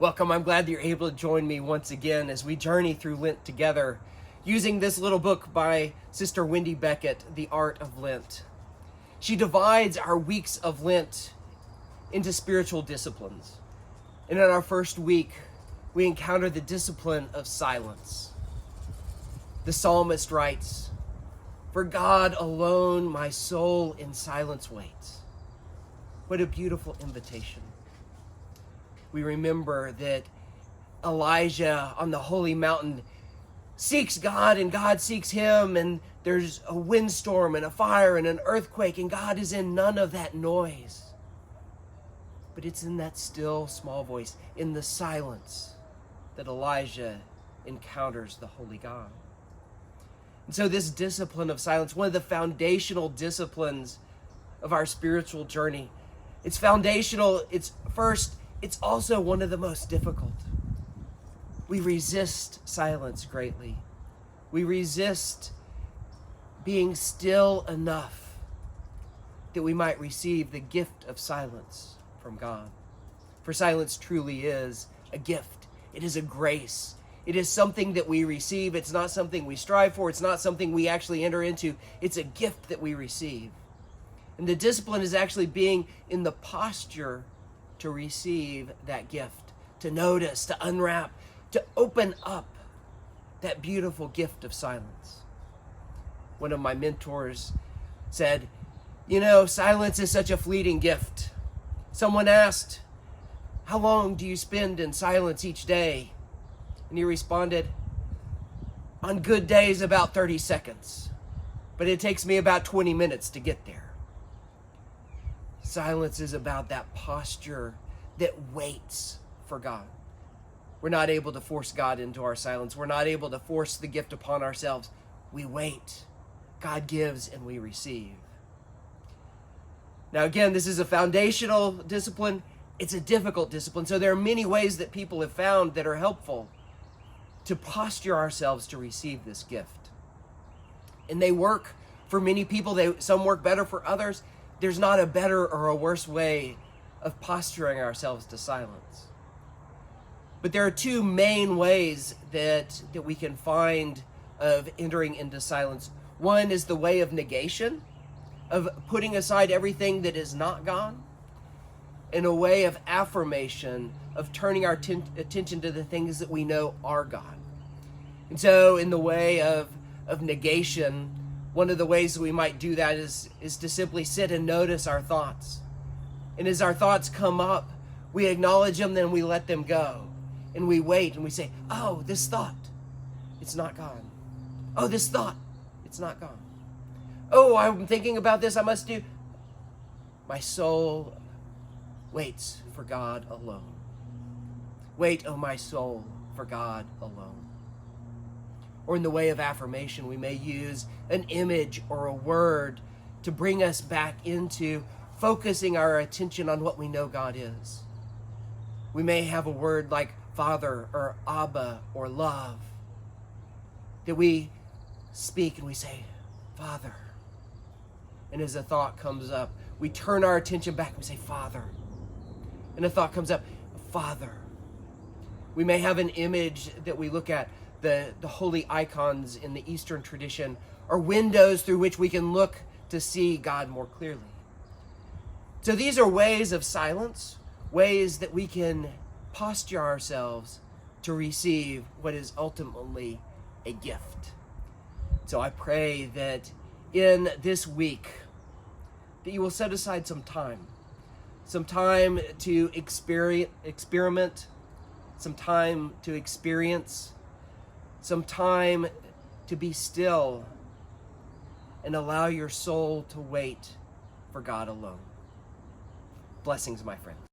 Welcome. I'm glad that you're able to join me once again as we journey through Lent together using this little book by Sister Wendy Beckett, The Art of Lent. She divides our weeks of Lent into spiritual disciplines. And in our first week, we encounter the discipline of silence. The psalmist writes, "For God alone my soul in silence waits." What a beautiful invitation. We remember that Elijah on the holy mountain seeks God and God seeks him, and there's a windstorm and a fire and an earthquake, and God is in none of that noise. But it's in that still small voice, in the silence, that Elijah encounters the holy God. And so this discipline of silence, one of the foundational disciplines of our spiritual journey, it's foundational, it's first, it's also one of the most difficult. We resist silence greatly. We resist being still enough that we might receive the gift of silence from God. For silence truly is a gift. It is a grace. It is something that we receive. It's not something we strive for. It's not something we actually enter into. It's a gift that we receive. And the discipline is actually being in the posture to receive that gift, to notice, to unwrap, to open up that beautiful gift of silence. One of my mentors said, silence is such a fleeting gift. Someone asked, "How long do you spend in silence each day?" And he responded, "On good days, about 30 seconds. But it takes me about 20 minutes to get there." Silence is about that posture that waits for God. We're not able to force God into our silence. We're not able to force the gift upon ourselves. We wait. God gives and we receive. Now again, this is a foundational discipline. It's a difficult discipline. So there are many ways that people have found that are helpful to posture ourselves to receive this gift. And they work for many people. Some work better for others. There's not a better or a worse way of posturing ourselves to silence. But there are two main ways that we can find of entering into silence. One is the way of negation, of putting aside everything that is not God, and a way of affirmation, of turning our attention to the things that we know are God. And so in the way of negation, one of the ways that we might do that is to simply sit and notice our thoughts. And as our thoughts come up, we acknowledge them, then we let them go. And we wait and we say, "Oh, this thought, it's not God. Oh, this thought, it's not God. Oh, I'm thinking about this, I must do." My soul waits for God alone. Wait, oh my soul, for God alone. Or in the way of affirmation, we may use an image or a word to bring us back into focusing our attention on what we know God is. We may have a word like Father or Abba or love that we speak and we say, "Father." And as a thought comes up, we turn our attention back and we say, "Father." And a thought comes up, "Father." We may have an image that we look at. The holy icons in the Eastern tradition are windows through which we can look to see God more clearly. So these are ways of silence, ways that we can posture ourselves to receive what is ultimately a gift. So I pray that in this week that you will set aside some time to experiment, some time to experience, some time to be still and allow your soul to wait for God alone. Blessings, my friends.